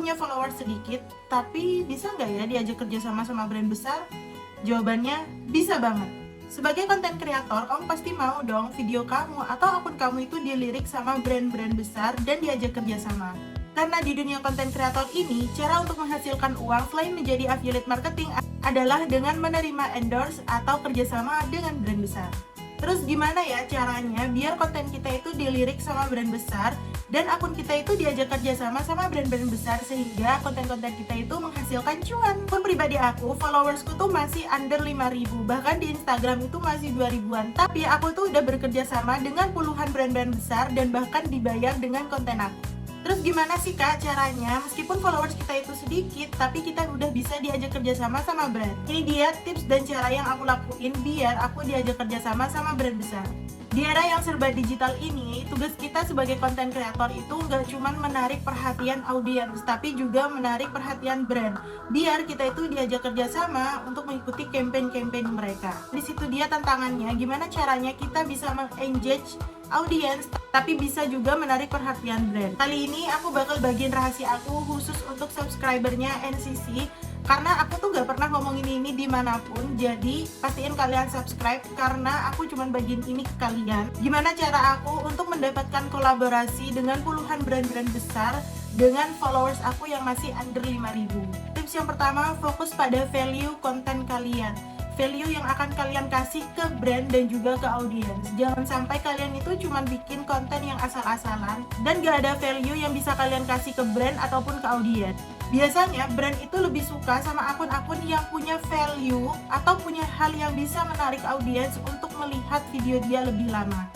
punya followers sedikit, tapi bisa nggak ya diajak kerjasama sama brand besar? Jawabannya, bisa banget. Sebagai konten kreator, kamu pasti mau dong video kamu atau akun kamu itu dilirik sama brand-brand besar dan diajak kerjasama. Karena di dunia konten kreator ini, cara untuk menghasilkan uang selain menjadi affiliate marketing adalah dengan menerima endorse atau kerjasama dengan brand besar. Terus gimana ya caranya biar konten kita itu dilirik sama brand besar dan akun kita itu diajak kerjasama sama brand-brand besar sehingga konten-konten kita itu menghasilkan cuan. Pun pribadi aku, followersku tuh masih under 5.000, bahkan di Instagram itu masih 2.000-an. Tapi aku tuh udah bekerja sama dengan puluhan brand-brand besar dan bahkan dibayar dengan konten aku. Terus gimana sih kak caranya? Meskipun followers kita itu sedikit, tapi kita udah bisa diajak kerjasama sama brand. Ini dia tips dan cara yang aku lakuin biar aku diajak kerjasama sama brand besar. Di era yang serba digital ini, tugas kita sebagai konten kreator itu nggak cuma menarik perhatian audiens, tapi juga menarik perhatian brand. Biar kita itu diajak kerjasama untuk mengikuti campaign-campaign mereka. Di situ dia tantangannya, gimana caranya kita bisa meng-engage audiens, tapi bisa juga menarik perhatian brand. Kali ini aku bakal bagiin rahasia aku khusus untuk subscribernya NCC. Karena aku tuh gak pernah ngomongin ini dimanapun, jadi pastiin kalian subscribe karena aku cuma bagiin ini ke kalian. Gimana cara aku untuk mendapatkan kolaborasi dengan puluhan brand-brand besar dengan followers aku yang masih under 5.000. Tips yang pertama, fokus pada value konten kalian. Value yang akan kalian kasih ke brand dan juga ke audiens. Jangan sampai kalian itu cuma bikin konten yang asal-asalan dan gak ada value yang bisa kalian kasih ke brand ataupun ke audiens. Biasanya brand itu lebih suka sama akun-akun yang punya value atau punya hal yang bisa menarik audiens untuk melihat video dia lebih lama.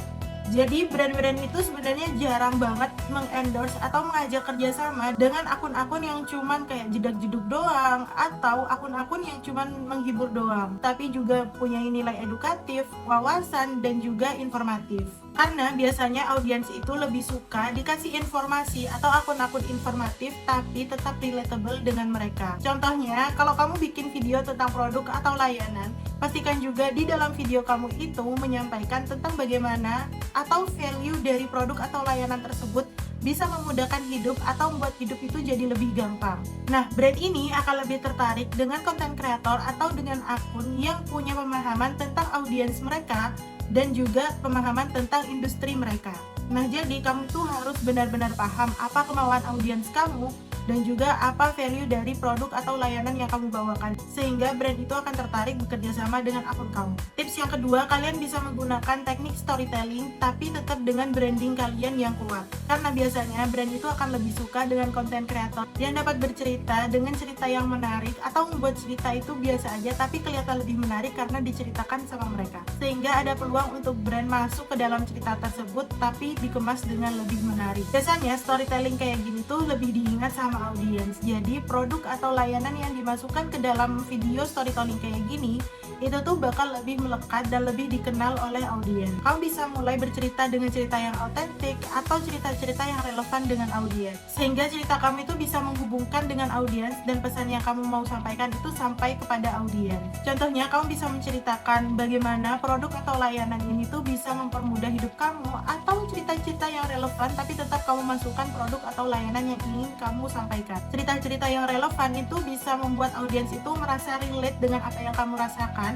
Jadi brand-brand itu sebenarnya jarang banget mengendorse atau mengajak kerjasama dengan akun-akun yang cuman kayak jedak-jeduk doang atau akun-akun yang cuman menghibur doang, tapi juga punya nilai edukatif, wawasan, dan juga informatif. Karena biasanya audiens itu lebih suka dikasih informasi atau akun-akun informatif tapi tetap relatable dengan mereka. Contohnya, kalau kamu bikin video tentang produk atau layanan, pastikan juga di dalam video kamu itu menyampaikan tentang bagaimana atau value dari produk atau layanan tersebut bisa memudahkan hidup atau membuat hidup itu jadi lebih gampang. Nah, brand ini akan lebih tertarik dengan konten kreator atau dengan akun yang punya pemahaman tentang audiens mereka dan juga pemahaman tentang industri mereka. Nah, jadi kamu tuh harus benar-benar paham apa kemauan audiens kamu dan juga apa value dari produk atau layanan yang kamu bawakan sehingga brand itu akan tertarik bekerja sama dengan akun kamu. Tips yang kedua, kalian bisa menggunakan teknik storytelling tapi tetap dengan branding kalian yang kuat. Karena biasanya brand itu akan lebih suka dengan konten kreator yang dapat bercerita dengan cerita yang menarik atau membuat cerita itu biasa aja tapi kelihatan lebih menarik karena diceritakan sama mereka. Sehingga ada peluang untuk brand masuk ke dalam cerita tersebut tapi dikemas dengan lebih menarik. Biasanya storytelling kayak gini tuh lebih diingat sama audiens. Jadi produk atau layanan yang dimasukkan ke dalam video storytelling kayak gini itu tuh bakal lebih melekat dan lebih dikenal oleh audiens. Kamu bisa mulai bercerita dengan cerita yang autentik atau cerita-cerita yang relevan dengan audiens sehingga cerita kamu itu bisa menghubungkan dengan audiens dan pesan yang kamu mau sampaikan itu sampai kepada audiens. Contohnya, kamu bisa menceritakan bagaimana produk atau layanan ini tuh bisa mempermudah hidup kamu atau cerita-cerita yang relevan tapi tetap kamu masukkan produk atau layanan yang ingin kamu sampaikan. Cerita-cerita yang relevan itu bisa membuat audiens itu merasa relate dengan apa yang kamu rasakan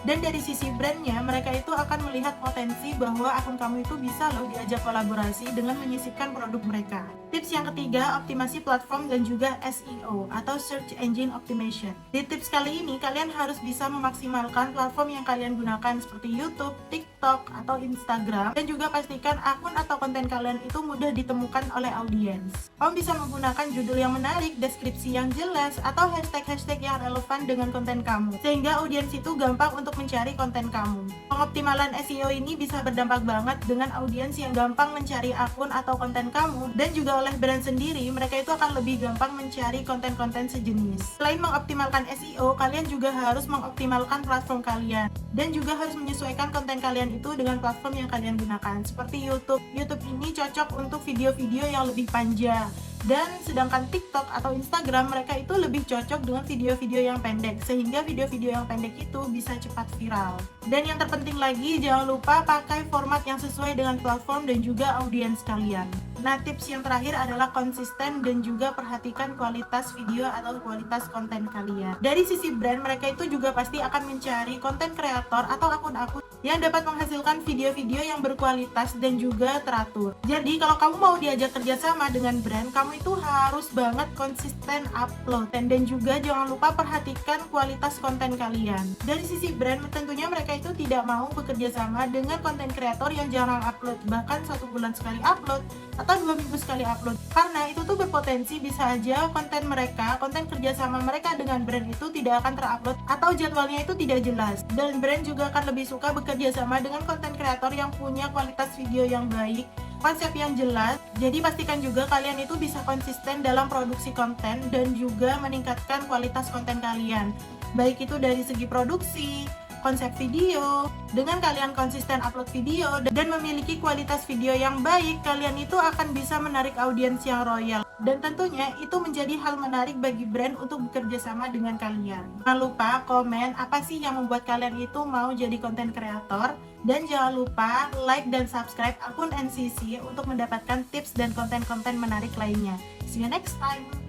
dan dari sisi brandnya mereka itu akan melihat potensi bahwa akun kamu itu bisa loh diajak kolaborasi dengan menyisipkan produk mereka. Tips yang ketiga, optimasi platform dan juga SEO atau Search Engine Optimization. Di tips kali ini kalian harus bisa memaksimalkan platform yang kalian gunakan seperti YouTube, TikTok, atau Instagram dan juga pastikan akun atau konten kalian itu mudah ditemukan oleh audiens. Kamu bisa menggunakan judul yang menarik, deskripsi yang jelas, atau hashtag-hashtag yang relevan dengan konten kamu sehingga audiens itu gampang untuk mencari konten kamu. Pengoptimalan SEO ini bisa berdampak banget dengan audiens yang gampang mencari akun atau konten kamu dan juga oleh brand sendiri, mereka itu akan lebih gampang mencari konten-konten sejenis. Selain mengoptimalkan SEO, kalian juga harus mengoptimalkan platform kalian dan juga harus menyesuaikan konten kalian itu dengan platform yang kalian gunakan. Seperti YouTube. YouTube ini cocok untuk video-video yang lebih panjang. Dan sedangkan TikTok atau Instagram mereka itu lebih cocok dengan video-video yang pendek, sehingga video-video yang pendek itu bisa cepat viral. Dan yang terpenting lagi, jangan lupa pakai format yang sesuai dengan platform dan juga audiens kalian. Nah, tips yang terakhir adalah konsisten dan juga perhatikan kualitas video atau kualitas konten kalian. Dari sisi brand, mereka itu juga pasti akan mencari konten kreator atau akun-akun yang dapat menghasilkan video-video yang berkualitas dan juga teratur. Jadi, kalau kamu mau diajak kerjasama dengan brand, kamu itu harus banget konsisten upload. Dan juga jangan lupa perhatikan kualitas konten kalian. Dari sisi brand, tentunya mereka itu tidak mau bekerja sama dengan konten kreator yang jarang upload, bahkan 1 bulan sekali upload atau 2 minggu sekali upload, karena itu tuh berpotensi bisa aja konten kerjasama mereka dengan brand itu tidak akan terupload atau jadwalnya itu tidak jelas. Dan brand juga akan lebih suka bekerja sama dengan konten kreator yang punya kualitas video yang baik, konsep yang jelas. Jadi pastikan juga kalian itu bisa konsisten dalam produksi konten dan juga meningkatkan kualitas konten kalian, baik itu dari segi produksi, konsep video. Dengan kalian konsisten upload video dan memiliki kualitas video yang baik, kalian itu akan bisa menarik audiens yang loyal. Dan tentunya itu menjadi hal menarik bagi brand untuk bekerja sama dengan kalian. Jangan lupa komen apa sih yang membuat kalian itu mau jadi konten kreator. Dan jangan lupa like dan subscribe akun NCC untuk mendapatkan tips dan konten-konten menarik lainnya. See you next time!